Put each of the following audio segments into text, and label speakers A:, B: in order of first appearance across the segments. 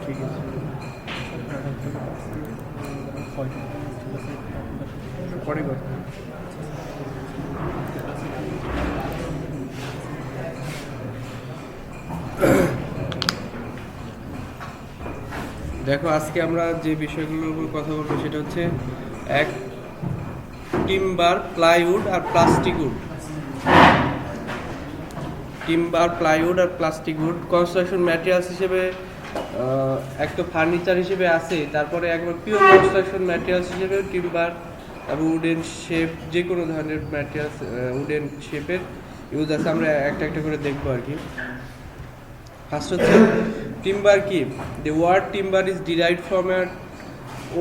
A: ঠিক আছে। পরে কথা। দেখো আজকে আমরা যে বিষয়গুলোর উপর কথা বলবো সেটা হচ্ছে এক টিম্বার, প্লাইউড আর প্লাস্টিক উড। টিম্বার, প্লাইউড আর প্লাস্টিক উড কনস্ট্রাকশন ম্যাটেরিয়ালস হিসেবে এক তো ফার্নিচার হিসেবে আছে, তারপরে একবার পিওর কনস্ট্রাকশন ম্যাটেরিয়ালস হিসেবে টিম্বার এবং উডেন শেপ, যে কোনো ধরনের ম্যাটেরিয়ালস উডেন শেপের ইউজ আছে। আমরা একটা একটা করে দেখবো আর কি। ফার্স্ট হচ্ছে টিম্বার কি? The word timber is derived from an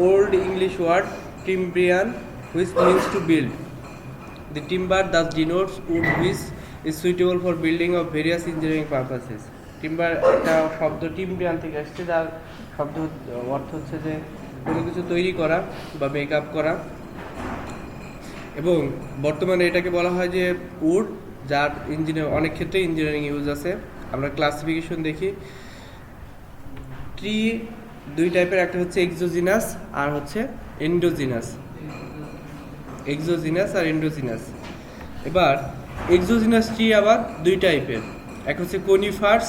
A: old English word timbrian which means to build. The timber thus denotes wood which is suitable for building of various engineering purposes. Timber একটা শব্দ টিম্ব্রিয়ান থেকে আসছে, যার শব্দ অর্থ হচ্ছে যে কোনো কিছু তৈরি করা বা মেকআপ করা, এবং বর্তমানে এটাকে বলা হয় যে উড, যার অনেক ক্ষেত্রে ইঞ্জিনিয়ারিং ইউজ আছে। আমরা ক্লাসিফিকেশন দেখি। ট্রি দুই টাইপের, একটা হচ্ছে এক্সোজিনাস আর হচ্ছে এন্ডোজিনাস। এক্সোজিনাস আর এন্ডোজিনাস। এবার এক্সোজিনাস ট্রি আবার দুই টাইপের, এক হচ্ছে কোনিফার্স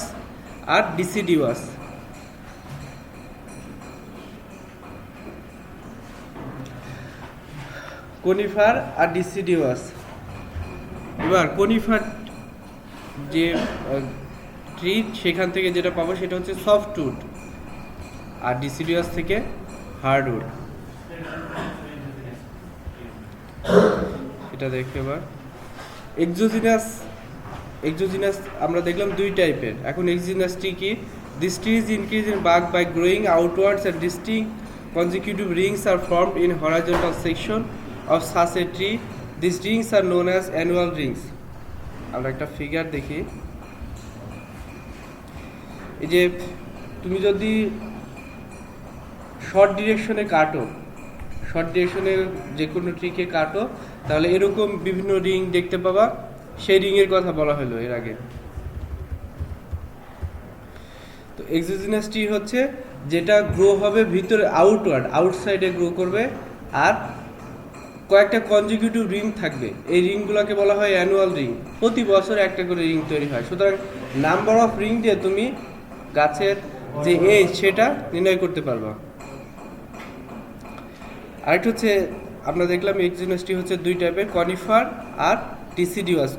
A: আর ডিসিডিওয়াস। কোনিফার আর ডিসিডিওয়াস। এবার কোনিফার যে ট্রি, সেখান থেকে যেটা পাবো সেটা হচ্ছে সফটউড, আর ডিসিডিওয়াস থেকে হার্ডউড। এটা দেখে এবার এক্সোজিনাস আমরা দেখলাম দুই টাইপের। এখন এক্সোজিনাস ট্রি কি? This tree is increase in bark by growing outwards and distinct consecutive rings are formed in horizontal section of such a tree. These rings are known as annual rings. আমরা একটা figure দেখি। এই যে তুমি যদি short ডিরেকশনে কাটো, short ডিরেকশনে যে কোনো ট্রিকে কাটো, তাহলে এরকম বিভিন্ন রিং দেখতে পাবা। সেই রিংয়ের কথা বলা হলো এর আগে। তো এক্সোজিনাস ট্রি হচ্ছে যেটা গ্রো হবে ভিতরে, আউটসাইডে গ্রো করবে, আর কয়েকটা কনজিকিউটিভ রিং থাকবে। এই রিংগুলোকে বলা হয় অ্যানুয়াল রিং। প্রতি বছর একটা করে রিং তৈরি হয়। সুতরাং নাম্বার অফ রিং দিয়ে তুমি গাছের যে এজ সেটা নির্ণয় করতে পারবা। আরেকটা হচ্ছে আমরা দেখলাম এক্সোজিনাস ট্রি হচ্ছে দুই টাইপের, কনিফার আর deciduous.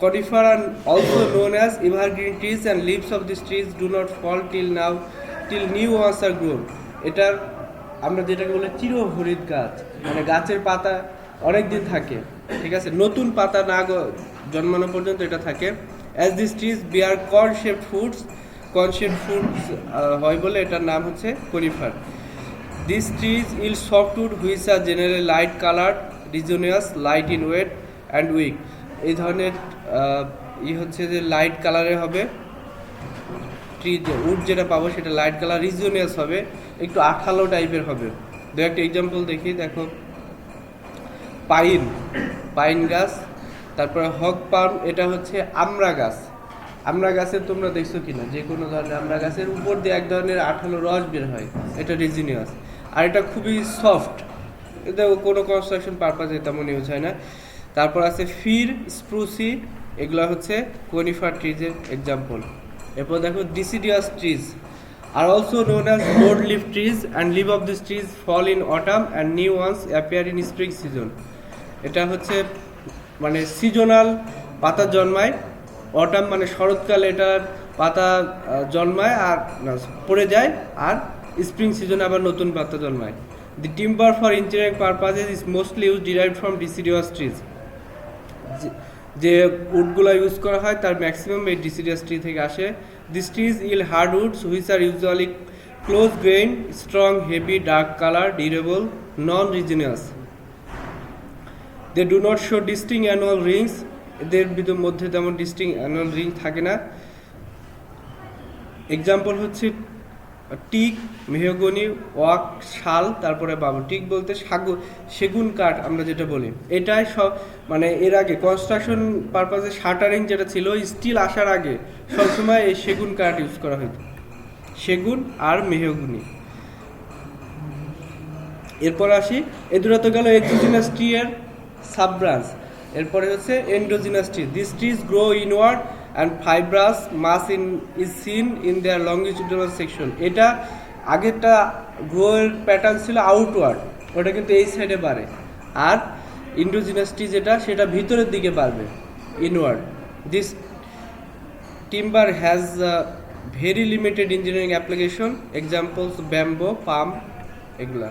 A: Conifer are also known as evergreen trees and leaves of these trees do not fall till new ones are grown. এটার আমরা যেটাকে বলে চিরহরিৎ গাছ, মানে গাছের পাতা অনেক দিন থাকে, ঠিক আছে, নতুন পাতা না জন্মানো পর্যন্ত এটা থাকে। As these trees bear corn-shaped fruits হয় বলে এটার নাম হচ্ছে conifer. These trees yield softwood which are generally light colored, resinous, light in weight and weak. এই ধরনের হচ্ছে যে লাইট কালারের হবে ট্রি, উড যেটা পাবো সেটা লাইট কালার, রিজিওনিয়াস হবে, একটু আঠালো টাইপের হবে। দু একটা এক্সাম্পল দেখি। দেখো পাইন গাছ, তারপরে হক পাম, এটা হচ্ছে আমড়া গাছ। আমড়া গাছের তোমরা দেখছো কিনা, যে কোনো ধরনের আমড়া গাছের উপর দিয়ে এক ধরনের আঠালো রস বের হয়, এটা রিজিনিয়াস। আর এটা খুবই সফট, এটা কোনো কনস্ট্রাকশন পারপাসে তেমন ইউজ হয় না। তারপর আছে ফির, স্প্রুসি, এগুলো হচ্ছে কোনিফার ট্রিজের এক্সাম্পল। এরপর দেখো deciduous trees are also known as broad leaf trees and leave of this trees fall in autumn and new ones appear in spring season. এটা হচ্ছে মানে সিজনাল পাতা জন্মায়, অটাম মানে শরৎকালে এটার পাতা জন্মায় আর পড়ে যায়, আর স্প্রিং সিজনে আবার নতুন পাতা জন্মায়। The timber for engineering purposes is mostly used derived from deciduous trees. যে উডগুলো ইউজ করা হয় তার ম্যাক্সিমাম এই ডিসিডিয়াস ট্রি থেকে আসে। This trees yield hardwoods which are usually close grained, strong, heavy, dark color, durable, non-resinous. They do not show distinct annual rings. এদের মধ্যে তেমন ডিস্টিংক্ট অ্যানুয়াল রিং থাকে না। এক্সাম্পল হচ্ছে টিক, মেহগনি, ওয়াক, শাল, তারপরে বাবু। টিক বলতে সেগুন কাঠ আমরা যেটা বলি, এটাই সব মানে এর আগে কনস্ট্রাকশন পারপাসে শাটারিং যেটা ছিল, স্টিল আসার আগে সবসময় এই সেগুন কাঠ ইউজ করা হতো। সেগুন আর মেহগনি। এরপর আসি, এই দুটো তো গেল এক্সোজিনাস ট্রি এর সাব ব্রাঞ্চ। এরপরে হচ্ছে endogenous tree. This trees grow inward and fibrous mass is seen in their longitudinal section. এটা আগেরটা গ্রোয়ের প্যাটার্ন ছিল আউটওয়ার্ড, ওটা কিন্তু এই সাইডে বাড়ে। আর এন্ডোজিনাস ট্রি যেটা, সেটা ভিতরের দিকে বাড়বে, inward. This timber has very limited engineering application, examples bamboo, palm, এগুলা,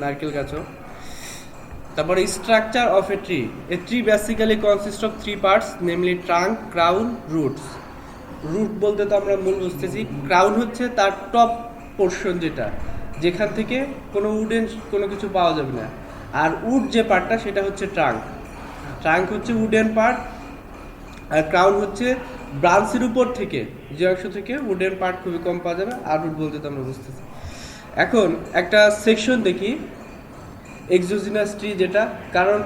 A: নারকেল গাছও। তারপরে structure of a tree. A tree basically consist of 3 parts, namely trunk, crown, roots. Root বলতে তো আমরা মূল বুঝতেছি, ক্রাউন হচ্ছে তার টপ পোর্শন, যেখান থেকে কোনো উডেন কোনো কিছু পাওয়া যাবে না। আর উড যে পার্টটা, সেটা হচ্ছে ট্রাঙ্ক। ট্রাঙ্ক হচ্ছে উডেন পার্ট, আর ক্রাউন হচ্ছে ব্রাঞ্চের উপর থেকে, যে অংশ থেকে উডেন পার্ট খুবই কম পাওয়া যাবে। আর রুট বলতে তো আমরা বুঝতেছি। এখন একটা সেকশন দেখি এক্সোজিনাস ট্রি, যেটা, কারণ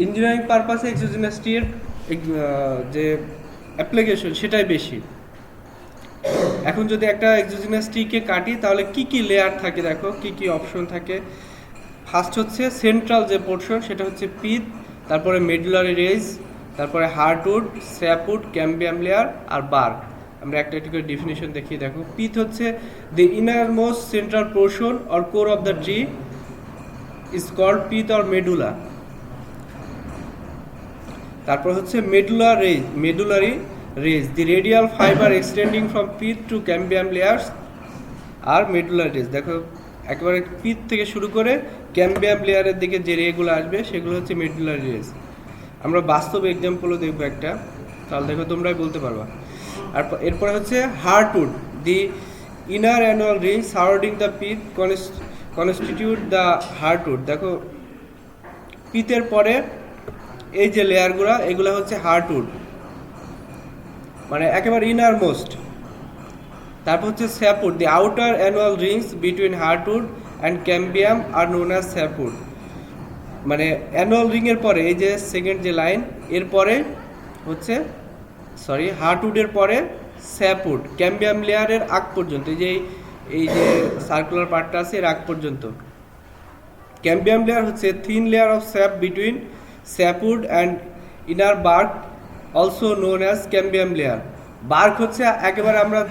A: ইঞ্জিনিয়ারিং পারপাসে এক্সোজিনাস ট্রি এর যে অ্যাপ্লিকেশন সেটাই বেশি। এখন যদি একটা এক্সোজিনাস ট্রিকে কাটি, তাহলে কি কি লেয়ার থাকে দেখো, কি কি অপশন থাকে। ফার্স্ট হচ্ছে সেন্ট্রাল যে পোর্শন, সেটা হচ্ছে পিথ, তারপরে মেডুলারি রেজ, তারপরে হার্টউড, স্যাপউড, ক্যাম্বিয়াম লেয়ার আর বার্ক। আমরা একটা একটা করে ডেফিনেশন দেখি। দেখো, পিথ হচ্ছে the inner most central portion or core of the tree is called pith or medulla. তারপর হচ্ছে medullary rays, the radial fibre extending from pith to cambium layers are medullary rays. দেখো, একেবারে পিথ থেকে শুরু করে ক্যাম্বিয়াম লেয়ারের দিকে যে রেগুলো আসবে, সেগুলো হচ্ছে মেডুলারি রেজ। আমরা বাস্তব এক্সাম্পলও দেখবো একটা, তাহলে দেখো তোমরাই বলতে পারবা। আর এরপরে হচ্ছে heartwood, the inner annual ring surrounding the pith constitute the heartwood. দেখো, পিথের পরে এই যে লেয়ারগুলো, এগুলো হচ্ছে হার্টউড, মানে একেবারে ইনার মোস্ট। তারপর হচ্ছে sapwood, the outer annual rings between heartwood and cambium are known as sapwood. মানে অ্যানুয়াল রিংয়ের পরে এই যে সেকেন্ড যে লাইন, এরপরে হচ্ছে হার্টউডের পরে স্যাপউড, ক্যাম্বিয়াম লেয়ারের আগ পর্যন্ত, এই যে সার্কুলার পার্টটা আছে এর আগ পর্যন্ত। ক্যাম্বিয়াম লেয়ার হচ্ছে thin layer of sap between sapwood and inner bark, also known as cambium layer. Bark হচ্ছে একেবারে আমরা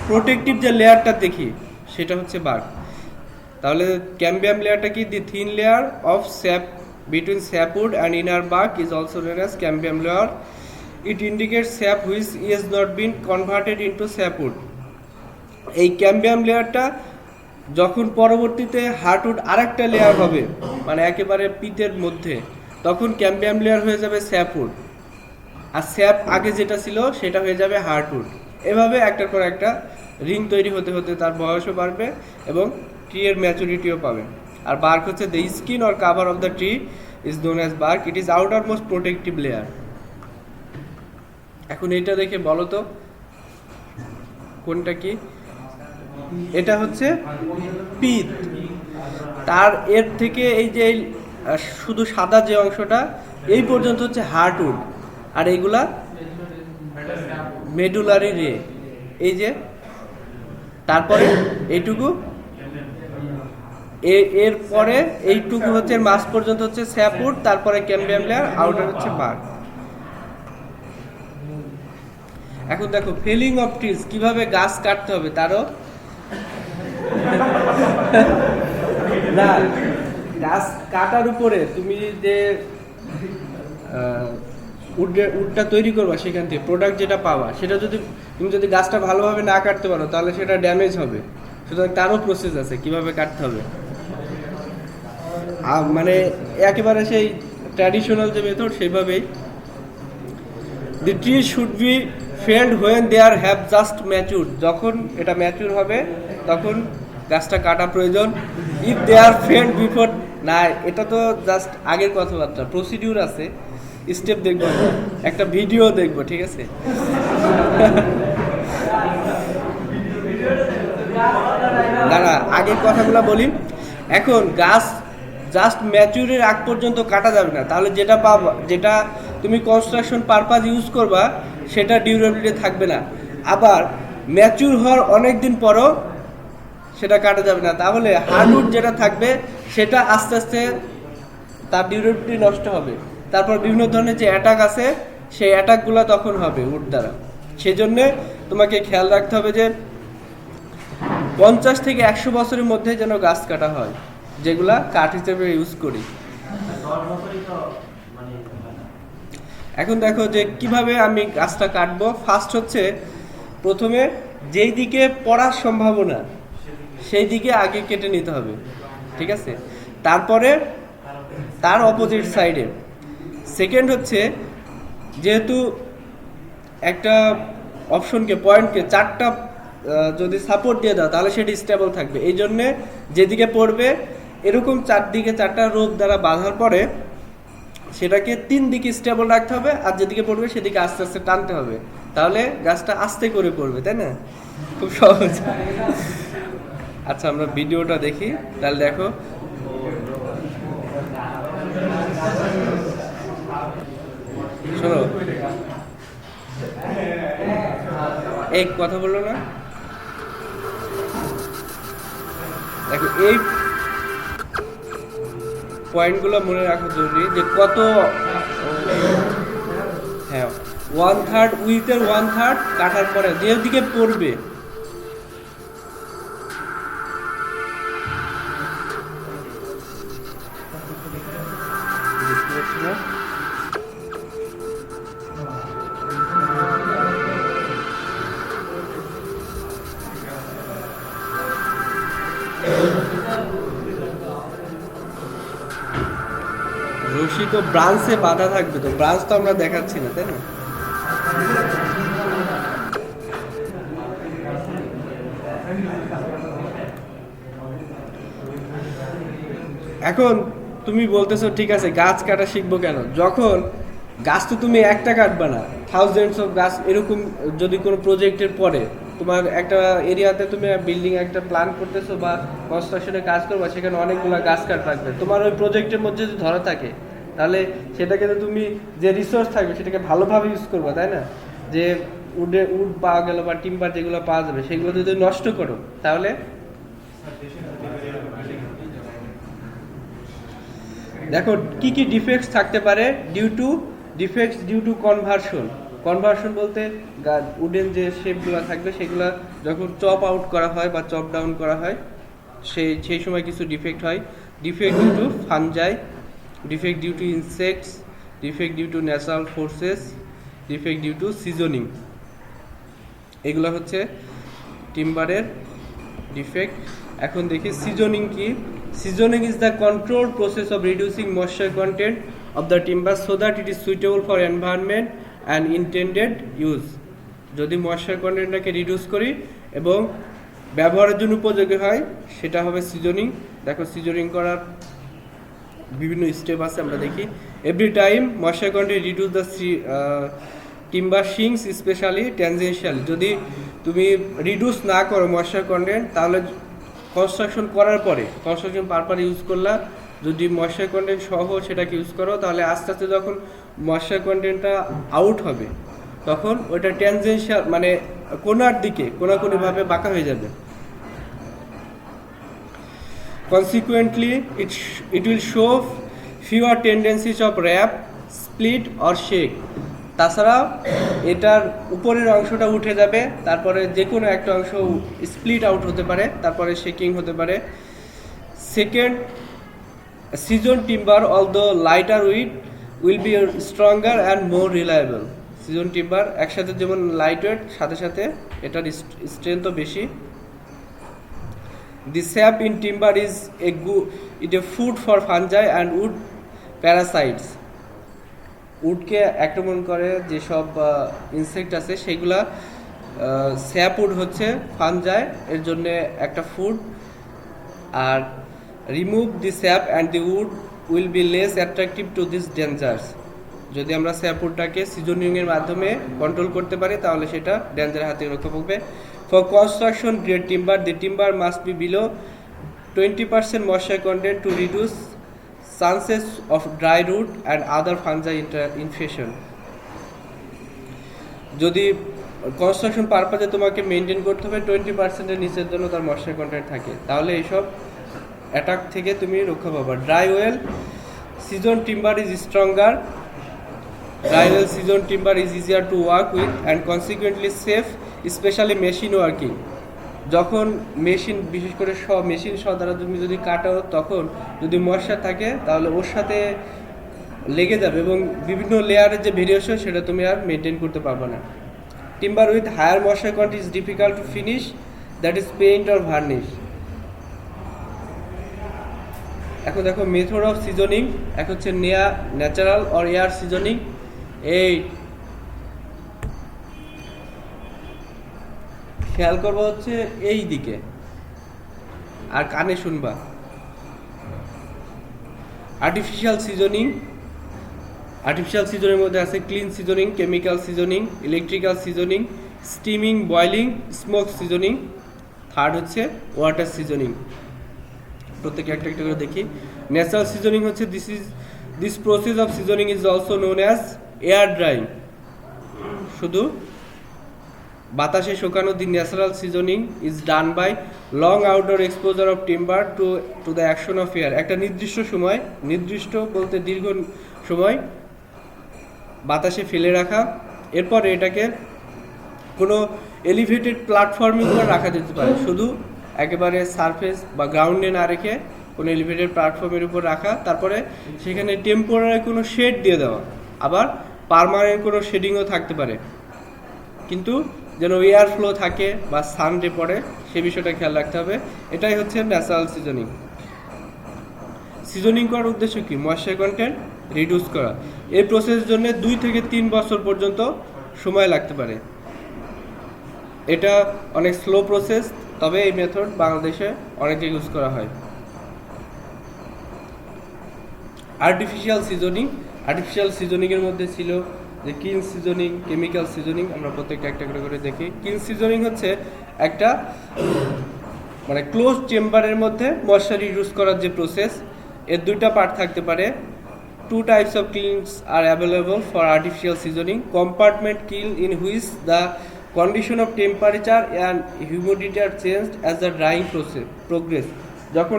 A: প্রোটেক্টিভ যে লেয়ারটা দেখি, সেটা হচ্ছে বার্ক। তাহলে ক্যাম্বিয়াম লেয়ারটা কি? The thin layer of sap between sapwood and inner bark is also known as cambium layer. It indicates sap which is not been converted into sapwood. এই ক্যাম্বিয়াম লেয়ারটা যখন পরবর্তীতে হার্টউড আরেকটা লেয়ার হবে, মানে একেবারে পিথের মধ্যে, তখন ক্যাম্বিয়াম লেয়ার হয়ে যাবে স্যাপউড, আর স্যাপ আগে যেটা ছিল সেটা হয়ে যাবে হার্টউড। এভাবে একটার পর একটা রিং তৈরি হতে হতে তার বয়সও বাড়বে এবং ট্রি এর ম্যাচুরিটিও পাবে। আর বার্ক হচ্ছে the skin or cover of the tree is known as bark, it is outermost protective layer. এখন এটা দেখে বলো তো কোনটা কি? এটা হচ্ছে পিথ। তার এর থেকে এই যে শুধু সাদা যে অংশটা, এই পর্যন্ত হচ্ছে হার্টউড, আর এইগুলা মেডুলারি রে। এই যে তারপরে এইটুকু, এর পরে এইটুকু হচ্ছে মাঝ পর্যন্ত হচ্ছে স্যাপউড, তারপরে ক্যাম্বিয়াম লেয়ার, আউটার হচ্ছে বার্ক। এখন দেখো ফেলিং অফ ট্রিজ, কিভাবে গাছ কাটতে হবে তারও না, গাছ কাটার উপরে তুমি যে উডটা তৈরি করবা, সেখান থেকে প্রোডাক্ট যেটা পাবা, সেটা তুমি যদি গাছটা ভালোভাবে না কাটতে পারো, তাহলে সেটা ড্যামেজ হবে। সুতরাং তারও প্রসেস আছে কিভাবে কাটতে হবে। মানে একেবারে সেই ট্র্যাডিশনাল যে মেথড, সেইভাবেই। The tree should be felled when they are have just mature. যখন এটা ম্যাচিউর হবে তখন গাছটা কাটা প্রয়োজন। If they are felled before, না, এটা তো জাস্ট আগের কথাবার্তা, প্রসিডিউর আছে, স্টেপ দেখবো, একটা ভিডিও দেখবো, ঠিক আছে? দাঁড়া, আগের কথাগুলো বলি। এখন গাছ জাস্ট ম্যাচিউরের আগ পর্যন্ত কাটা যাবে না, তাহলে যেটা পাবা, যেটা তুমি কনস্ট্রাকশন পারপাস ইউজ করবা, সেটা ডিউরেবিলিটি থাকবে না। আবার ম্যাচুর হওয়ার অনেক দিন পরও সেটা কাটা যাবে না, তাহলে হার্ডউড যেটা থাকবে সেটা আস্তে আস্তে তার ডিউরেবিলিটি নষ্ট হবে। তারপর বিভিন্ন ধরনের যে অ্যাটাক আছে সেই অ্যাটাকগুলো তখন হবে উড দ্বারা। সেই জন্যে তোমাকে খেয়াল রাখতে হবে যে 50 থেকে 100 বছরের মধ্যে যেন গাছ কাটা হয়, যেগুলা কাঠ হিসেবে ইউজ করি। এখন দেখো যে কিভাবে আমি গাছটা কাটবো। ফার্স্ট হচ্ছে প্রথমে যেই দিকে পড়ার সম্ভাবনা সেই দিকে আগে কেটে নিতে হবে, ঠিক আছে? তারপরে তার অপোজিট সাইডে। সেকেন্ড হচ্ছে যেহেতু একটা অপশনকে পয়েন্টকে 4টা যদি সাপোর্ট দিয়ে দাও তাহলে সেটি স্টেবল থাকবে। এই জন্যে যেদিকে পড়বে এরকম 4দিকে 4টা রোপ দ্বারা বাঁধার পরে সেটাকে 3 দিকে স্টেবল রাখতে হবে, আর যেদিকে পড়বে সেদিকে আস্তে আস্তে টানতে হবে, তাহলে গাছটা আস্তে করে পড়বে, তাই না? খুব সহজ। আচ্ছা আমরা ভিডিওটা দেখি, তাহলে দেখো। শোনো, এই কথা বললো না, দেখো এই পয়েন্টগুলো মনে রাখা জরুরি যে কত, হ্যাঁ 1/3 উইথের 1/3 কাটার পরে যেদিকে পড়বে রশি তো ব্রাঞ্চে বাঁধা থাকবে, তো ব্রাঞ্চ তো আমরা দেখাচ্ছি না, তাই না? এখন তুমি বলতেছো ঠিক আছে গাছ কাটা শিখবো কেন? যখন গাছ তো তুমি একটা কাটবা না, থাউজেন্ডস অফ গাছ এরকম, যদি কোনো প্রজেক্টের পরে তোমার একটা এরিয়াতে তুমি বিল্ডিং একটা প্ল্যান করতেছো বা কনস্ট্রাকশনের কাজ করবা, সেখানে অনেকগুলো গাছ কাট থাকবে, তোমার ওই প্রজেক্টের মধ্যে যদি ধরা থাকে তাহলে সেটাকে তো তুমি যে রিসোর্স থাকবে সেটাকে ভালোভাবে ইউজ করবা, তাই না? যে উড পাওয়া গেল বা টিম্বার যেগুলো পাওয়া যাবে সেগুলো যদি নষ্ট করো তাহলে দেখো কি কি ডিফেক্টস থাকতে পারে ডিউ টু কনভার্সন বলতে উডেন যে শেপগুলো থাকবে সেগুলো যখন চপ আউট করা হয় বা চপ ডাউন করা হয় সেই সময় কিছু ডিফেক্ট হয়। Defect due to fungi, defect due to insects, defect due to natural forces, defect due to seasoning. এগুলো হচ্ছে টিম্বারের ডিফেক্ট। এখন দেখি সিজনিং কি। Seasoning is the control process of reducing moisture content of the timber so that it is suitable for environment and intended use. যদি moisture কন্টেন্টটাকে reduce করি এবং ব্যবহারের জন্য উপযোগী হয় সেটা হবে সিজনিং। দেখো সিজনিং করার বিভিন্ন স্টেপ আছে, আমরা দেখি। Every time moisture content reduce the timber shrinks specially tangentially. যদি তুমি রিডিউস না করো ময়েশ্চার কন্টেন্ট তাহলে কনস্ট্রাকশন করার পরে কনস্ট্রাকশন পারপাস ইউজ করলা, যদি ময়েশ্চার কন্টেন্ট সহ সেটাকে ইউজ করো তাহলে আস্তে আস্তে যখন ময়েশ্চার কন্টেন্টটা আউট হবে তখন ওইটা ট্যানজেনশিয়াল মানে কোনার দিকে কোনাকুনিভাবে বাঁকা হয়ে যাবে। Consequently, it will show fewer tendencies of wrap, split or shake. তাছাড়া এটার উপরের অংশটা উঠে যাবে, তারপরে যে কোনো একটা অংশ স্প্লিট আউট হতে পারে, তারপরে শেকিং হতে পারে। Second, season timber although lighter will be stronger and more reliable. Season timber একসাথে যেমন লাইট ওয়েট, সাথে সাথে এটার স্ট্রেংথও বেশি। The sap in timber is a food for fungi and wood parasites. উডকে আক্রমণ করে যেসব ইনসেক্ট আছে সেগুলা, স্যাপ উড হচ্ছে ফানজাই এর জন্য একটা ফুড। আর remove the sap and the wood will be less attractive to this dangers. যদি আমরা স্যাপ উডটাকে সিজনিংয়ের মাধ্যমে কন্ট্রোল করতে পারি তাহলে সেটা ডেঞ্জারের হাতে রক্ষা পাবে। For construction grade timber, the timber must be below 20% moisture content to reduce chances of dry root and other fungi infection. যদি কনস্ট্রাকশন পারপাজে তোমাকে মেনটেন করতে হবে 20%-এর নিচের জন্য তার ময়েশ্চার কন্টেন্ট থাকে, তাহলে এইসব অ্যাটাক থেকে তুমি রক্ষা পাবা। Dry well season timber is stronger, dry well season timber is easier to work with and consequently safe, specially machine working. যখন মেশিন, বিশেষ করে মেশিন দ্বারা তুমি যদি কাটাও, তখন যদি ময়েশ্চার থাকে তাহলে ওর সাথে লেগে যাবে এবং বিভিন্ন লেয়ারের যে ভেরিয়েশন সেটা তুমি আর মেনটেন করতে পারবে না। Timber with higher moisture content is difficult to finish, that is paint or varnish. এখন দেখো মেথড অফ সিজনিং, এক হচ্ছে ন্যাচারাল অর এয়ার সিজনিং। এই খেয়াল করবো হচ্ছে এই দিকে আর কানে শুনবা। আর্টিফিশিয়াল সিজনিং, আর্টিফিশিয়াল সিজনের মধ্যে আছে kiln seasoning, chemical seasoning, electrical seasoning, steaming, boiling, smoke seasoning. Third হচ্ছে ওয়াটার সিজনিং। প্রত্যেকে একটা একটা করে দেখি। ন্যাচারাল সিজনিং হচ্ছে this process of seasoning is also known as air drying, শুধু বাতাসে শুকানো। The natural seasoning is done by long outdoor exposure of timber to the action of air. একটা নির্দিষ্ট সময়, নির্দিষ্ট বলতে দীর্ঘ সময় বাতাসে ফেলে রাখা, এরপরে এটাকে কোনো এলিভেটেড প্ল্যাটফর্মের উপর রাখা যেতে পারে, শুধু একেবারে সারফেস বা গ্রাউন্ডে না রেখে কোনো এলিভেটেড প্ল্যাটফর্মের উপর রাখা, তারপরে সেখানে টেম্পোরারি কোনো শেড দিয়ে দেওয়া, আবার পার্মানেন্ট কোনো শেডিংও থাকতে পারে, কিন্তু যেন এয়ার ফ্লো থাকে বা সান রে পড়ে সে বিষয়টা খেয়াল রাখতে হবে। এটাই হচ্ছে ন্যাচারাল সিজনিং। সিজনিং করার উদ্দেশ্য কি? ময়েশ্চার কন্টেন্ট রিডিউস করা। এই প্রসেসের জন্য 2 থেকে 3 বছর পর্যন্ত সময় লাগতে পারে। এটা অনেক স্লো প্রসেস, তবে এই মেথড বাংলাদেশে অনেকে ইউজ করা হয়। আর্টিফিশিয়াল সিজনিং, আর্টিফিশিয়াল সিজনিংয়ের মধ্যে ছিল যে ক্লিন সিজনিং, কেমিক্যাল সিজনিং। আমরা প্রত্যেকটা একটা করে দেখি। ক্লিন সিজনিং হচ্ছে একটা মানে ক্লোজ চেম্বারের মধ্যে ময়েশ্চার রিডিউস করার যে প্রসেস, এর 2টা পার্ট থাকতে পারে। 2 types of kilns are available for artificial seasoning. Compartment kiln in which the condition of temperature and humidity are changed as the drying progress. যখন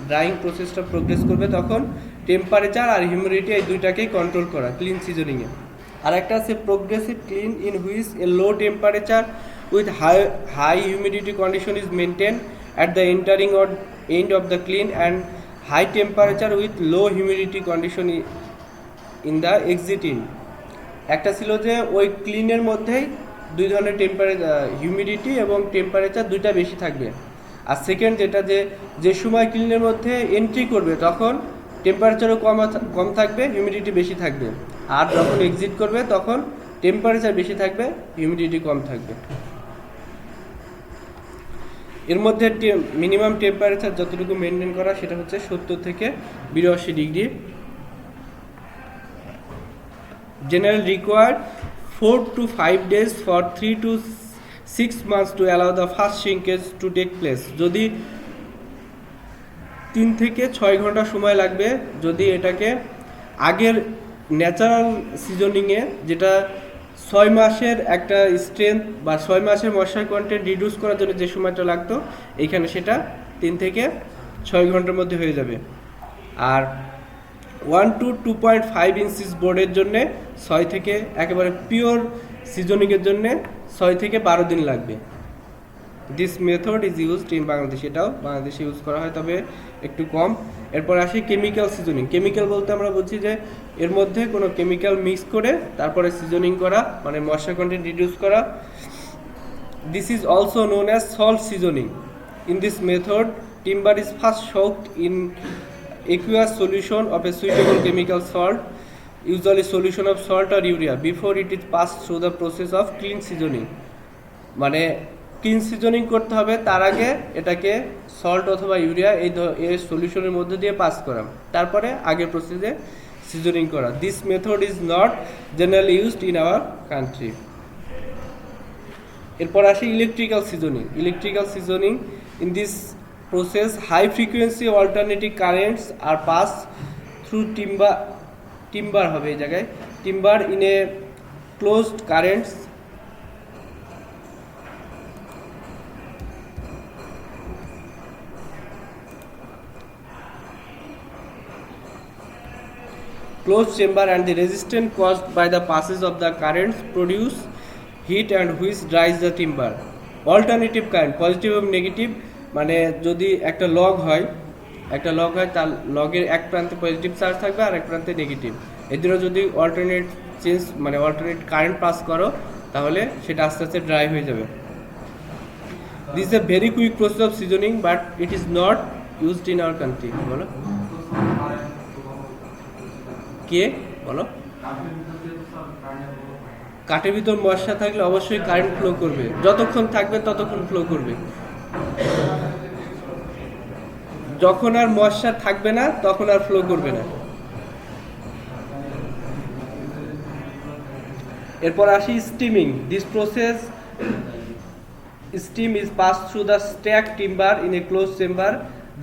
A: ড্রাইং প্রসেসটা প্রোগ্রেস করবে তখন টেম্পারেচার আর হিউমিডিটি এই দুইটাকেই কন্ট্রোল করা ক্লিন সিজনিংয়ে। আর একটা আছে progressive kiln in which a low temperature with high humidity condition is maintain at the entering or end of the kiln and high temperature with low humidity condition in the exiting. একটা ছিল যে ওই ক্লিনের মধ্যেই 2 ধরনের humidity এবং temperature 2টা বেশি থাকবে। আর সেকেন্ড যেটা যে সময় ক্লিনের মধ্যে এন্ট্রি করবে তখন টেম্পারেচারও কম থাকবে, হিউমিডিটি বেশি থাকবে। আর যখন এক্সিট করবে তখন টেম্পারেচার বেশি থাকবে, হিউমিডিটি কম থাকবে। এর মধ্যে মিনিমাম টেম্পারেচার যতটুকু মেনটেন করা সেটা হচ্ছে 70 থেকে 82 degree. General required 4 to 5 days for 3 to 6 months to allow the first shrinkage to take place. যদি 3 থেকে 6 ঘন্টা সময় লাগবে যদি এটাকে আগের ন্যাচারাল সিজনিংয়ে যেটা 6 মাসের একটা স্ট্রেংথ বা 6 মাসের ময়েশ্চার কন্টেন্ট রিডিউস করার জন্য যে সময়টা লাগতো এইখানে সেটা 3 থেকে 6 ঘন্টার মধ্যে হয়ে যাবে। আর 1 to 2.5 ইঞ্চিস বোর্ডের জন্যে 6 থেকে একেবারে পিওর সিজনিংয়ের জন্যে 6 থেকে 12 দিন লাগবে। This method is used in Bangladesh, এটাও বাংলাদেশে ইউজ করা হয় তবে একটু কম। এরপর আসি কেমিক্যাল সিজনিং। কেমিক্যাল বলতে আমরা বলছি যে এর মধ্যে কোনো কেমিক্যাল মিক্স করে তারপরে সিজনিং করা, মানে ময়েশ্চার কন্টেন্ট রিডিউস করা। This is also known as salt seasoning. In this method timber is first soaked in aqueous solution of a suitable chemical salt, usually solution of salt or urea, before it is passed through the process of clean seasoning. মানে clean seasoning করতে হবে, তার আগে এটাকে salt অথবা urea এই সলিউশনের মধ্যে দিয়ে পাস করা, তারপরে আগের প্রসেসে সিজনিং করা। This method is not generally used in our country. এরপর আসি electrical seasoning. Electrical seasoning in this process high frequency alternating currents are passed through timber হবে এই জায়গায় timber in a closed currents, closed chamber and the resistance caused by the passage of the currents produce heat and which dries the timber. Alternative current, positive এবং negative, মানে যদি একটা log হয় তার লগের এক প্রান্তে পজিটিভ চার্জ থাকবে আর এক প্রান্তে নেগেটিভ, এদের যদি অল্টারনেট কারেন্ট পাস করো তাহলে সেটা আস্তে আস্তে ড্রাই হয়ে যাবে। This is a very quick process of seasoning but it is not used in our country. বলো কে বলো? কাঠের ভিতর ময়সা থাকলে অবশ্যই কারেন্ট ফ্লো করবে, যতক্ষণ থাকবে ততক্ষণ ফ্লো করবে, যখন আর ময়সা থাকবে না তখন আর ফ্লো করবে না। এরপর আসি steaming. This process steam is passed through the stacked timber in a closed chamber.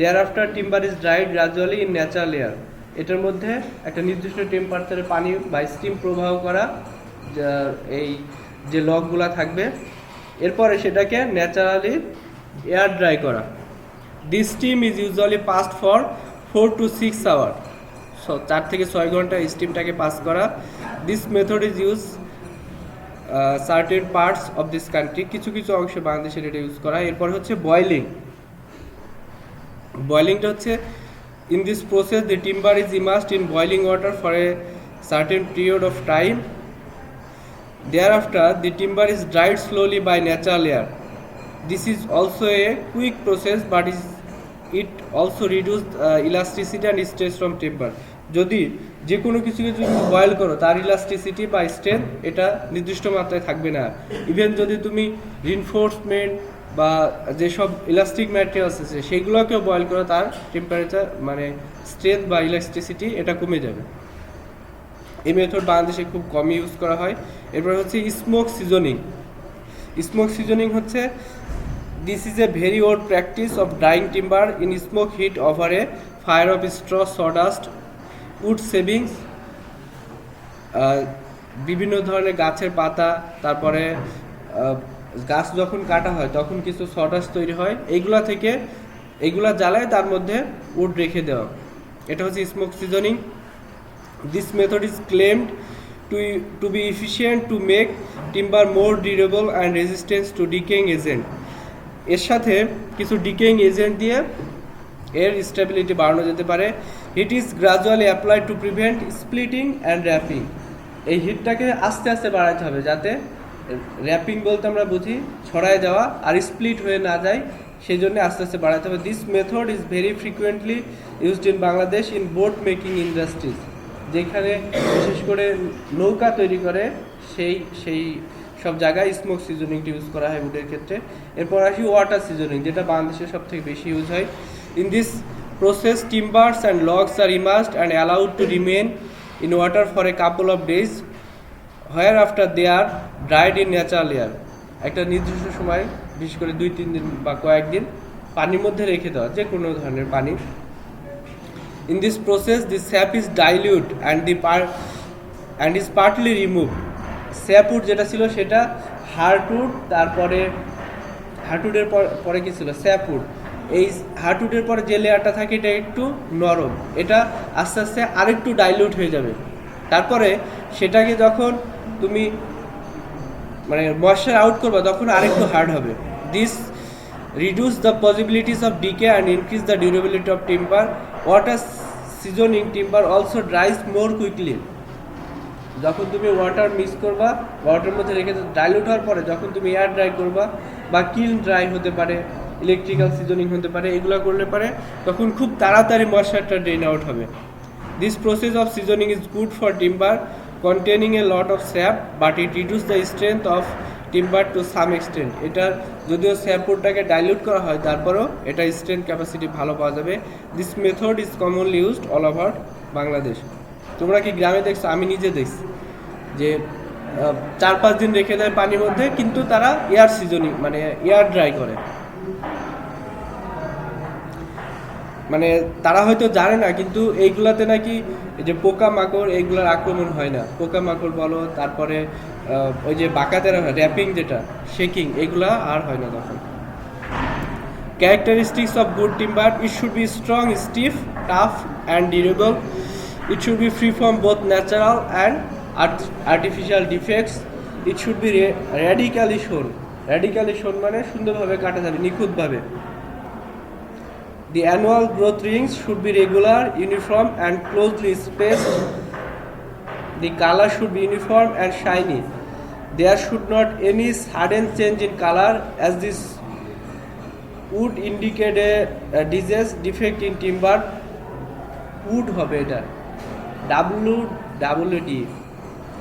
A: Thereafter timber is dried gradually in natural layer. এটার মধ্যে একটা নির্দিষ্ট টেম্পারেচারে পানি বা স্টিম প্রবাহ করা, এই যে লগগুলা থাকবে, এরপরে সেটাকে ন্যাচারালি এয়ার ড্রাই করা। This steam is usually passed for 4 to 6 hour. 4 থেকে 6 ঘন্টা স্টিমটাকে পাস করা। This method is use certain parts of this country, কিছু কিছু অংশে বাংলাদেশের এটা ইউজ করা। এরপর হচ্ছে বয়লিং। বয়লিংটা হচ্ছে in this process the timber is immersed in boiling water for a certain period of time. Thereafter the timber is dried slowly by natural air. This is also a quick process but it also reduces elasticity and stress from timber. যদি যে কোনো কিছুকে যদি boil করো তার elasticity বা strength এটা নির্দিষ্ট মাত্রায় থাকবে না। ইভেন যদি তুমি রিনফোর্সমেন্ট বা যেসব ইলাস্টিক ম্যাটেরিয়ালস আছে সেগুলোকেও বয়েল করো, তার টেম্পারেচার মানে স্ট্রেংথ বা ইলাস্টিসিটি এটা কমে যাবে। এই মেথড বাংলাদেশে খুব কম ইউজ করা হয়। এরপর হচ্ছে স্মোক সিজনিং। স্মোক সিজনিং হচ্ছে this is a very old practice of drying timber in smoke heat over a fire of straw, sawdust, wood shavings. বিভিন্ন ধরনের গাছের পাতা, তারপরে গাছ যখন কাটা হয় তখন কিছু সডাস্ট তৈরি হয়, এইগুলা জ্বালায় তার মধ্যে উড রেখে দেওয়া, এটা হচ্ছে smoke seasoning. This method is claimed to be efficient to make timber more durable and resistance to decaying agent. এর সাথে কিছু ডিকেইং এজেন্ট দিয়ে এর স্টেবিলিটি বাড়ানো যেতে পারে। Heat is gradually applied to prevent splitting and warping. এই হিটটাকে আস্তে আস্তে বাড়াতে হবে যাতে র্যাপিং বলতে আমরা বুঝি ছড়ায় যাওয়া, আর স্প্লিট হয়ে না যায়, সেই জন্য আস্তে আস্তে বাড়াতে হবে। This method is very frequently used in Bangladesh in boat making industries. যেখানে বিশেষ করে নৌকা তৈরি করে সেই সব জায়গায় স্মোক সিজনিংটি ইউজ করা হয় উডের ক্ষেত্রে। এরপর আসি ওয়াটার সিজনিং, যেটা বাংলাদেশে সব থেকে বেশি ইউজ হয়। In this process timbers and logs are immersed and allowed to remain in water for a couple of days, whereafter they are dried in natural air. একটা নির্দিষ্ট সময়, বিশেষ করে 2-3 দিন বা কয়েকদিন পানির মধ্যে রেখে দেওয়া, যে কোনো ধরনের পানি। In this process the sap is dilute and is partly removed. Sapwood যেটা ছিল সেটা হার্টউড, তারপরে হার্টউডের পরে কি ছিল স্যাপউড। এই হার্টউডের পরে যে লেয়ারটা থাকে এটা একটু নরম, এটা আস্তে আস্তে আরেকটু ডাইলিউট হয়ে যাবে। তারপরে সেটাকে যখন তুমি মানে ময়েশ্চার আউট করবে তখন আরেকটু হার্ড হবে। This reduce the possibilities of decay and increase the durability of timber. Water seasoning timber also dries more quickly. যখন তুমি ওয়াটার মিক্স করবা, ওয়াটারের মধ্যে রেখে ডাইলিউট হওয়ার পরে যখন তুমি এয়ার ড্রাই করবা বা কিল ড্রাই হতে পারে, ইলেকট্রিক্যাল সিজনিং হতে পারে, এগুলো করলে পারে তখন খুব তাড়াতাড়ি ময়েশ্চারটা ড্রেন আউট হবে। This process of seasoning is good for timber containing a lot of sap but it reduces the strength of timber to some extent. এটা যদিও স্যাপউডটাকে ডাইলিউট করা হয় তারপরেও এটা স্ট্রেংথ ক্যাপাসিটি ভালো পাওয়া যাবে। This method is commonly used all over Bangladesh. তোমরা কি গ্রামে দেখছো? আমি নিজে দেখছি যে 4-5 দিন রেখে দেয় পানির মধ্যে, কিন্তু তারা এয়ার সিজনিং মানে এয়ার ড্রাই করে। মানে তারা হয়তো জানে না, কিন্তু এইগুলাতে নাকি এই যে পোকামাকড় এইগুলার আক্রমণ হয় না। পোকামাকড় বলো, তারপরে ওই যে বাঁকাতেরা র্যাপিং যেটা শেকিং, এগুলা আর হয় না তখন। Characteristics of good timber: it should be strong, stiff, tough and durable. It should be free from both natural and artificial defects. It should be radically shown. Radically shown মানে সুন্দরভাবে কাটা যাবে, নিখুঁতভাবে। The annual growth rings should be regular, uniform and closely spaced. The color should be uniform and shiny. There should not any sudden change in color, as this would indicate a disease defect in timber. Wood হবে এটা, WWD,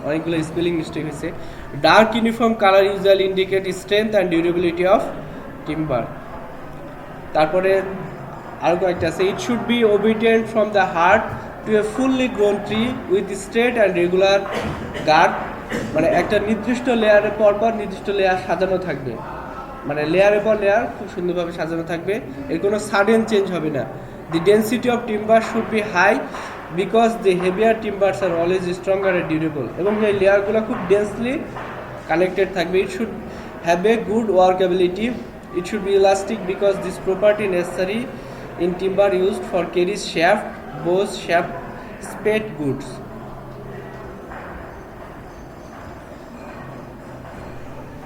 A: অনেকগুলো spelling mistake হয়েছে। Dark uniform colour usually indicate strength and durability of timber. তারপরে আরও কয়েকটা আছে। It should be obedient from the heart to a fully grown tree with straight and regular guard, মানে একটা নির্দিষ্ট লেয়ারের পরপর নির্দিষ্ট লেয়ার সাজানো থাকবে, মানে লেয়ারের পর লেয়ার খুব সুন্দরভাবে সাজানো থাকবে, এর কোনো সাডেন চেঞ্জ হবে না। The density of timber should be high because the heavier timbers are always stronger and durable, এবং এই লেয়ারগুলো খুব ডেন্সলি কানেক্টেড থাকবে। It should have a good workability. It should be elastic because this property necessary in timber used for carriage shaft, bows, shaft, spade goods.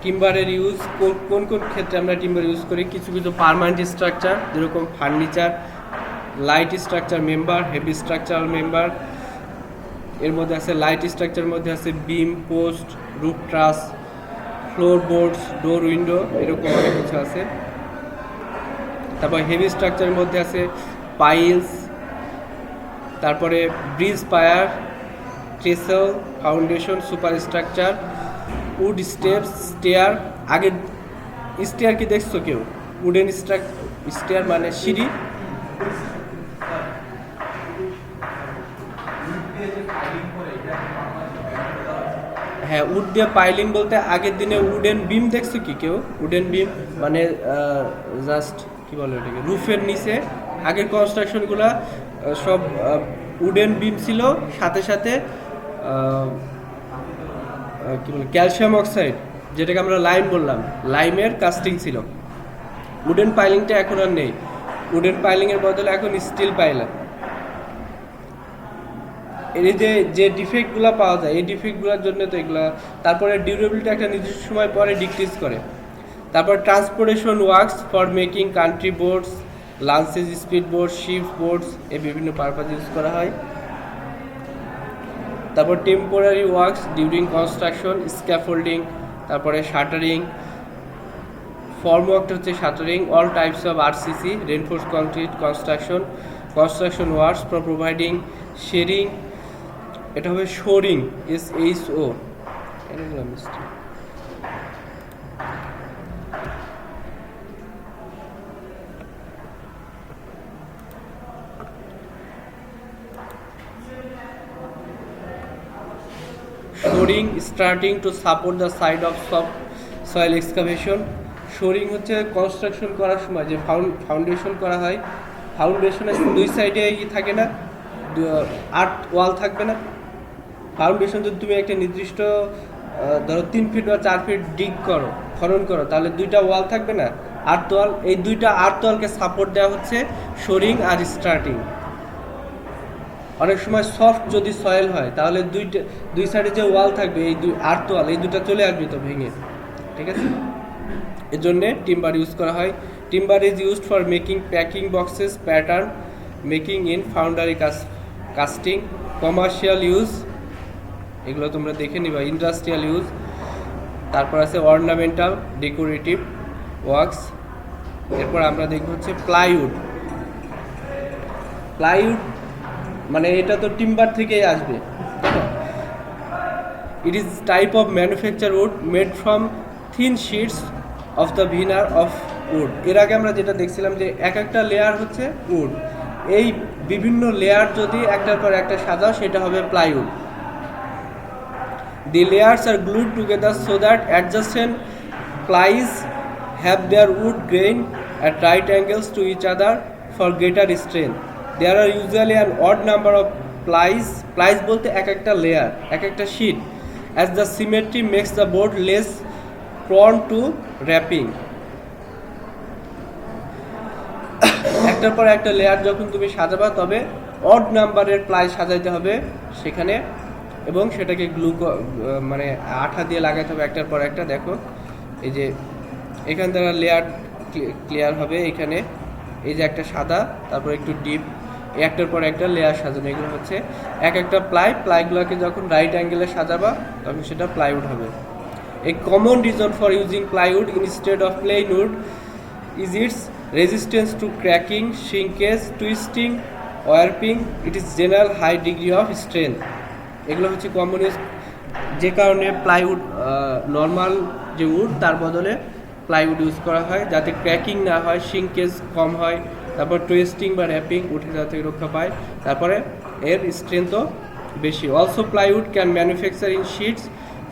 A: টিম্বারের use কোন কোন ক্ষেত্রে আমরা টিম্বার ইউজ করি? কিছু কিছু পার্মানেন্ট স্ট্রাকচার, যেরকম furniture, light structure member, heavy structural member. এর মধ্যে আছে লাইট স্ট্রাকচারের মধ্যে আছে beam, post, roof truss, floor boards, door window, এরকম অনেক কিছু আছে। তারপর হেভি স্ট্রাকচারের মধ্যে আছে পাইলস, তারপরে bridge pier, trestle, foundation, super structure, wood steps, stair. আগে স্টেয়ার কি দেখছো কেউ? উডেন স্টেয়ার মানে সিঁড়ি। হ্যাঁ, উড দিয়ে পাইলিং বলতে আগের দিনে উডেন বিম দেখছো কি কেউ? উডেন বিম মানে জাস্ট কি বলে ওটাকে, রুফের নিচে আগের কনস্ট্রাকশনগুলো সব উডেন বিম ছিল, সাথে সাথে কি বলে ক্যালসিয়াম অক্সাইড, যেটাকে আমরা লাইম বললাম, লাইমের কাস্টিং ছিল। উডেন পাইলিংটা এখন আর নেই, উডেন পাইলিংয়ের বদলে এখন স্টিল পাইলার। এর যে ডিফেক্টগুলো পাওয়া যায়, এই ডিফেক্টগুলোর জন্য তো এগুলা। তারপরে ডিউরেবিলিটি একটা নির্দিষ্ট সময় পরে ডিক্রিজ করে। তারপর transportation works for making country boards, launches, speed board, ship boards, এই বিভিন্ন পারপাস ইউজ করা হয়। তারপর temporary works during construction, scaffolding, তারপরে শাটারিং। ফর্ম ওয়ার্কটা হচ্ছে shuttering. All types of RCC, reinforce concrete construction works for providing sharing, এটা হবে shoring, SHO। Shoring, starting to support the side of soft soil excavation. Shoring হচ্ছে construction করার সময় যে foundation করা হয়, ফাউন্ডেশনের দুই সাইডে থাকে না, আর্ট ওয়াল থাকবে না। ফাউন্ডেশন যদি তুমি একটা নির্দিষ্ট ধরো 3 ফিট বা 4 ফিট খনন করো, তাহলে দুইটা ওয়াল থাকবে না, আর্ট ওয়াল। এই দুইটা আর্ট ওয়ালকে সাপোর্ট দেওয়া হচ্ছে শোরিং আর স্টার্টিং। অনেক সময় সফট যদি সয়েল হয়, তাহলে দুই সাইডে যে ওয়াল থাকবে, এই আর্ট ওয়াল, এই দুটো চলে আসবে তো ভেঙে, ঠিক আছে? এর জন্যে টিম্বার ইউজ করা হয়। Timber is used for making packing boxes, pattern making in ফাউন্ডারি casting, commercial use, এগুলো তোমরা দেখে নিবা, ইন্ডাস্ট্রিয়াল ইউজ। তারপর আছে অর্নামেন্টাল, ডেকোরেটিভ ওয়ার্কস। এরপর আমরা দেখব হচ্ছে প্লাইউড। প্লাইউড মানে এটা তো টিম্বার থেকেই আসবে। It is type of manufacture wood made from thin sheets of the veneer of wood. এর আগে আমরা যেটা দেখছিলাম যে একটা লেয়ার হচ্ছে উড, এই বিভিন্ন লেয়ার যদি একটার পর একটা সাজাও, সেটা হবে plywood. The layers are glued together so that adjacent plies have their wood grain at right angles to each other for greater strength. There are usually an odd number of plies বলতে এক একটা layer, এক একটা sheet, as the symmetry makes the board less prone to wrapping. একটার পর একটা layer যখন তুমি সাজাবা তবে অড নাম্বারের প্লাই সাজাইতে হবে সেখানে, এবং সেটাকে মানে আঠা দিয়ে লাগাইতে হবে একটার পর একটা। দেখো এই যে এখান দ্বারা লেয়ার ক্লিয়ার হবে। এখানে এই যে একটা সাদা, তারপর একটু ডিপ, একটার পর একটা লেয়ার সাজানো, এগুলো হচ্ছে এক একটা প্লাইগুলোকে যখন রাইট অ্যাঙ্গেলে সাজাবা তখন সেটা প্লাইউড হবে। A common reason for using plywood instead of plain wood is its resistance to cracking, shrinkage, twisting, warping. It is general high degree of strength. এগুলো হচ্ছে কমন ইউজ, যে কারণে প্লাইউড নর্মাল যে would তার বদলে plywood use করা হয় যাতে ক্র্যাকিং না হয়, শিঙ্কেজ কম হয়, তারপর টুইস্টিং বা র্যাপিং উঠে যাওয়া থেকে রক্ষা পায়, তারপরে এর স্ট্রেংথও বেশি। Also plywood can manufacture in sheets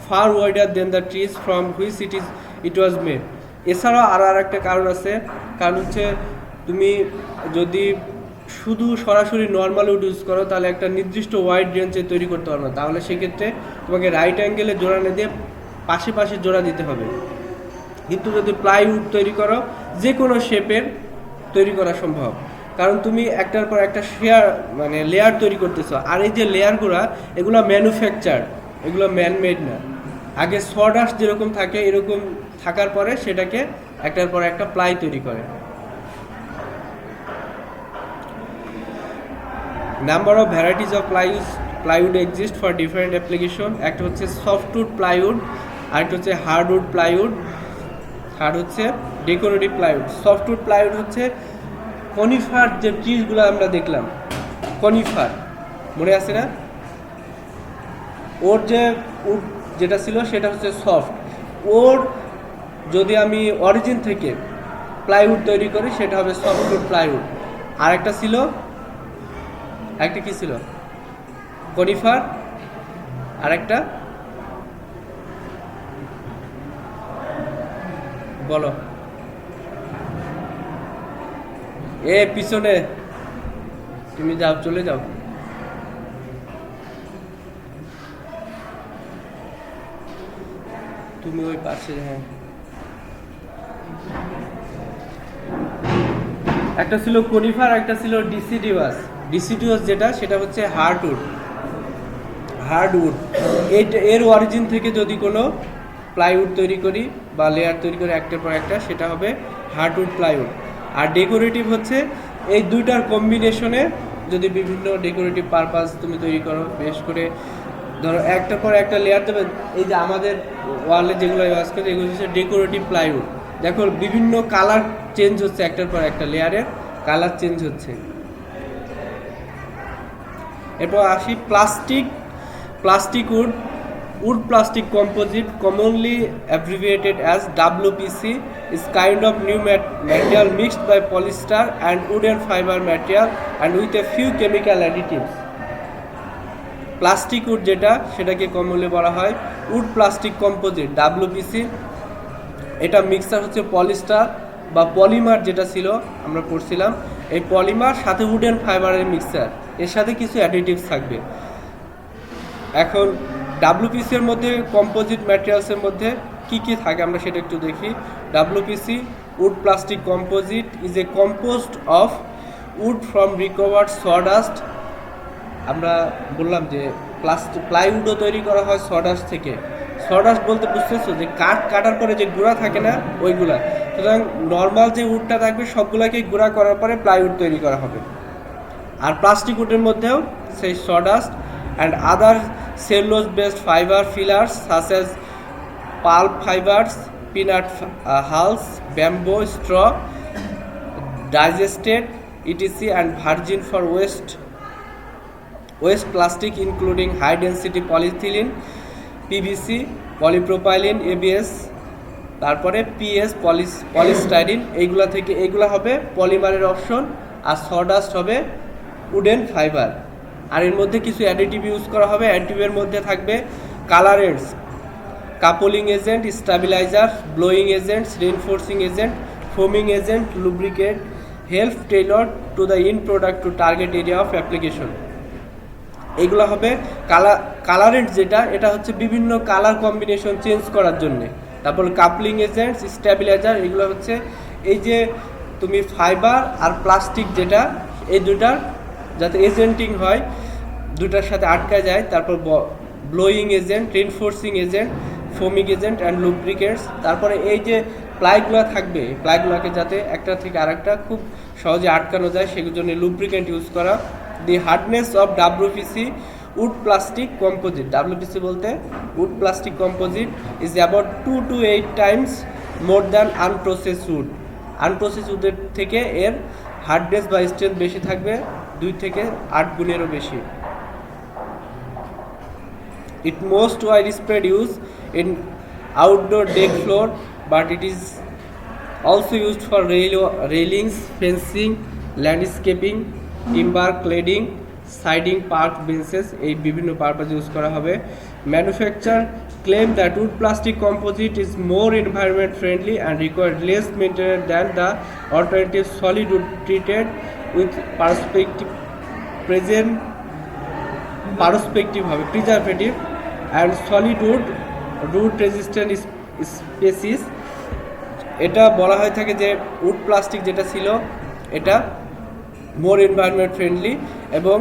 A: far wider than the trees from which it was made. এছাড়াও আর একটা কারণ আছে, কারণ হচ্ছে তুমি যদি শুধু সরাসরি নর্মাল উড ইউজ করো তাহলে একটা নির্দিষ্ট ওয়াইড রেঞ্জে তৈরি করতে পারবে না, তাহলে সেক্ষেত্রে তোমাকে রাইট অ্যাঙ্গেলে জোড়ানো দিয়ে পাশে পাশে জোড়া দিতে হবে। কিন্তু যদি প্লাইউড তৈরি করো যে কোনো শেপের তৈরি করা সম্ভব, কারণ তুমি একটার পর একটা মানে লেয়ার তৈরি করতেছো। আর এই যে লেয়ারগুলো এগুলো ম্যানুফ্যাকচার, এগুলো ম্যানমেড না। আগে সডাস্ট যেরকম থাকে এরকম থাকার পরে সেটাকে একটার পর একটা প্লাই তৈরি করে। Number of varieties of plywood exist for different application. একটা হচ্ছে সফটউড প্লাইউড, আরেকটা হচ্ছে হার্ডউড প্লাইউড, থার্ড হচ্ছে ডেকোরেটিভ প্লাইউড। সফটউড প্লাইউড হচ্ছে কনিফার যে ট্রিজগুলো আমরা দেখলাম, কনিফার মনে আছে না, ওর যে উড যেটা ছিল সেটা হচ্ছে সফট। ওর যদি আমি অরিজিন থেকে প্লাইউড তৈরি করি সেটা হবে সফটউড প্লাইউড। আর একটা ছিল, একটা কি ছিল, কনিফার, আর একটা বলো, এ পিছনে তুমি যাও, চলে যাও। তুমি ওই পাশে, হ্যাঁ একটা ছিল কনিফার, একটা ছিল ডিসিডিউয়াস। ডিসিডিউয়াস যেটা সেটা হচ্ছে হার্ডউড। এর অরিজিন থেকে যদি কোনো প্লাইউড তৈরি করি বা লেয়ার তৈরি করি একটার পর একটা, সেটা হবে হার্ডউড প্লাইউড। আর ডেকোরেটিভ হচ্ছে এই দুইটার কম্বিনেশনে যদি বিভিন্ন ডেকোরেটিভ পারপাস তুমি তৈরি করো, বেশ করে ধরো একটার পর একটা লেয়ার দেবে। এই যে আমাদের ওয়ালে যেগুলো ইউজ করে এগুলো হচ্ছে ডেকোরেটিভ প্লাইউড। দেখো বিভিন্ন কালার চেঞ্জ হচ্ছে, একটার পর একটা লেয়ারের কালার চেঞ্জ হচ্ছে। এরপর আসি plastic wood plastic composite, commonly abbreviated as WPC, is kind of new material mixed by polyester and wooden fiber material and with a few chemical additives. Plastic wood যেটা সেটাকে কমনলি বলা হয় wood plastic composite, WPC। এটা mixer হচ্ছে polyester বা polymer যেটা ছিল আমরা পড়ছিলাম, এই পলিমার সাথে উডেন ফাইবারের মিক্সার, এর সাথে কিছু অ্যাডিটিভস থাকবে। এখন WPC এর মধ্যে কম্পোজিট ম্যাটেরিয়ালসের মধ্যে কি কি থাকে আমরা সেটা একটু দেখি। WPC wood plastic composite is a composed of wood from recovered sawdust. আমরা বললাম যে প্লাইউডও তৈরি করা হয় সডাস্ট থেকে। সডাস্ট বলতে বুঝতেছো যে কাটার পরে যে গুঁড়া থাকে না ওইগুলা। সুতরাং নর্মাল যে উডটা থাকবে সবগুলাকে গুঁড়া করার পরে প্লাইউড তৈরি করা হবে। আর প্লাস্টিক উডের মধ্যেও সেই সডাস্ট and other cellulose-based fiber fillers such as pulp fibers, peanut hulls, bamboo, straw, digested, etc. and virgin for waste plastic including high-density polyethylene, PVC, polypropylene, ABS, তারপরে PS, polystyrene, এইগুলা থেকে এইগুলা হবে পলিমারের অপশন, আর সডাস্ট হবে উডেন ফাইবার। আর এর মধ্যে কিছু additive use করা হবে। অ্যাডিটিভের মধ্যে থাকবে colourants, coupling agent, stabilizer, blowing agents, reinforcing agent, foaming agent, lubricate, help tailor to the in product to target area of application. এইগুলো হবে কালারের যেটা, এটা হচ্ছে বিভিন্ন কালার কম্বিনেশন চেঞ্জ করার জন্যে। তারপর কাপলিং এজেন্টস, স্ট্যাবিলাইজার, এগুলো হচ্ছে এই যে তুমি ফাইবার আর প্লাস্টিক যেটা, এই দুটার যাতে এজেন্টিং হয়, দুটার সাথে আটকায় যায়। তারপর blowing agent, reinforcing agent, foaming agent and lubricates. তারপরে এই যে প্লাইগুলো থাকবে, প্লাইগুলোকে যাতে একটা থেকে আরেকটা খুব সহজে আটকানো যায়, সেগুলোর জন্য লুব্রিকেন্ট ইউজ করা। The hardness of WPC wood plastic composite, WPC বলতে wood plastic composite, is about 2 to 8 times more than unprocessed wood. Unprocessed উডের থেকে এর হার্ডনেস বা স্ট্রেংথ বেশি থাকবে 2 থেকে 8 গুণেরও বেশি। It most widespread use in outdoor deck floor, but it is also used for railings, fencing, landscaping, timber cladding, siding, park benches, এই বিভিন্ন পারপাস ইউজ করা হবে। Manufacturer claim that wood plastic composite is more environment friendly and require less maintenance than the alternative solid wood treated with preservative and solid wood root resistant species। এটা বলা হয়ে থাকে যে wood plastic যেটা ছিল এটা মোর এনভায়রনমেন্ট ফ্রেন্ডলি এবং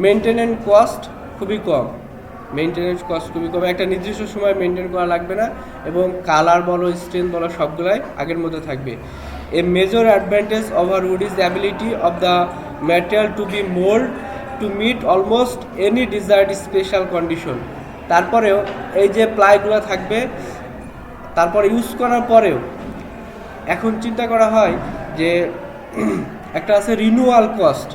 A: maintenance cost খুবই কম। একটা নির্দিষ্ট সময় মেনটেন করা লাগবে না এবং কালার বলো, স্ট্রেংথ বলো, সবগুলাই আগের মধ্যে থাকবে। A major advantage over wood is ability of the material to be mould to meet almost any desired special condition. তারপরেও এই যে প্লাইগুলো থাকবে, তারপরে ইউজ করার পরেও এখন চিন্তা করা হয় যে একটা আছে রিনিউয়াল কস্ট,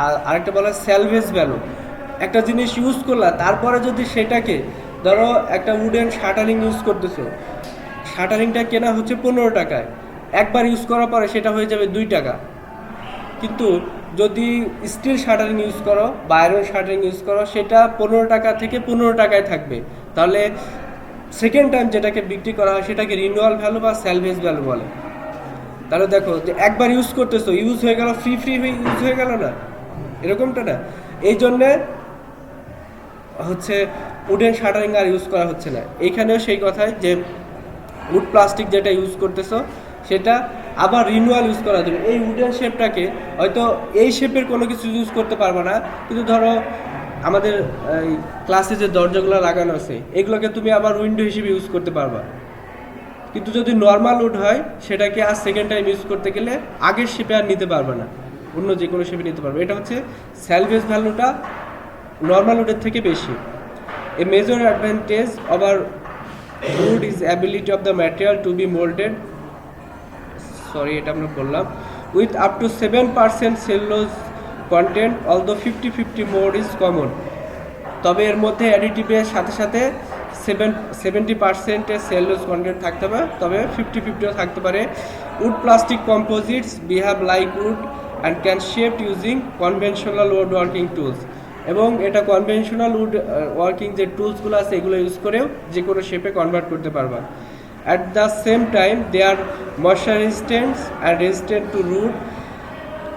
A: আর আরেকটা বলা হয় স্যালভেজ ভ্যালু। একটা জিনিস ইউজ করলা, তারপরে যদি সেটাকে ধরো একটা উডেন শাটারিং ইউজ করতেছো, শাটারিংটা কেনা হচ্ছে 15 টাকায়, একবার ইউজ করার পরে সেটা হয়ে যাবে 2 টাকা। কিন্তু যদি স্টিল শাটারিং ইউজ করো বা আয়রন শাটারিং ইউজ করো, সেটা 15 টাকা থেকে 15 টাকায় থাকবে। তাহলে সেকেন্ড টাইম যেটাকে বিক্রি করা হয় সেটাকে রিনিউয়াল ভ্যালু বা স্যালভেজ ভ্যালু বলে। তাহলে দেখো যে একবার ইউজ করতেছো, ইউজ হয়ে গেল, ফ্রি হয়ে ইউজ হয়ে গেল না, এরকমটা না। এই জন্যে হচ্ছে উডেন শাটারিং আর ইউজ করা হচ্ছে না। এইখানেও সেই কথাই যে উড প্লাস্টিক যেটা ইউজ করতেছো সেটা আবার রিনিউয়াল ইউজ করা যাবে। এই উডেন শেপটাকে হয়তো এই শেপের কোনো কিছু ইউজ করতে পারবো না, কিন্তু ধরো আমাদের ক্লাসে যে দরজাগুলো লাগানো আছে এগুলোকে তুমি আবার উইন্ডো হিসেবে ইউজ করতে পারবা। কিন্তু যদি নর্মাল উড হয় সেটাকে আর সেকেন্ড টাইম ইউজ করতে গেলে আগের শেপে আর নিতে পারবে না, অন্য যে কোনো শেপে নিতে পারবে। এটা হচ্ছে স্যালভেজ ভ্যালুটা নর্মাল উডের থেকে বেশি। A major advantage over wood is ability of the material to be moulded, এটা আমরা বললাম, with up to 7% cellulose content, although 50-50 mode is common. তবে এর মধ্যে অ্যাডিটিভের সাথে সাথে 70% সেলুলোজ কন্টেন্ট থাকতে পারে, তবে 50-50ও থাকতে পারে। Wood plastic composites behave like wood and can shape using conventional wood working tools. এবং এটা কনভেনশনাল উড ওয়ার্কিং যে টুলসগুলো আছে এগুলো ইউজ করেও যে কোনো শেপে কনভার্ট করতে পারবা। At the same time, they are moisture resistant and resistant to root,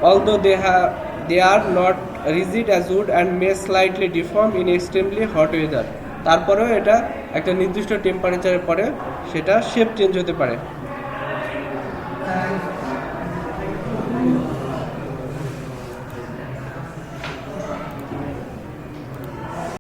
A: although they are not rigid as wood and may slightly deform in extremely hot weather. তারপরেও এটা একটা নির্দিষ্ট টেম্পারেচারের পরে সেটা শেপ চেঞ্জ হতে পারে।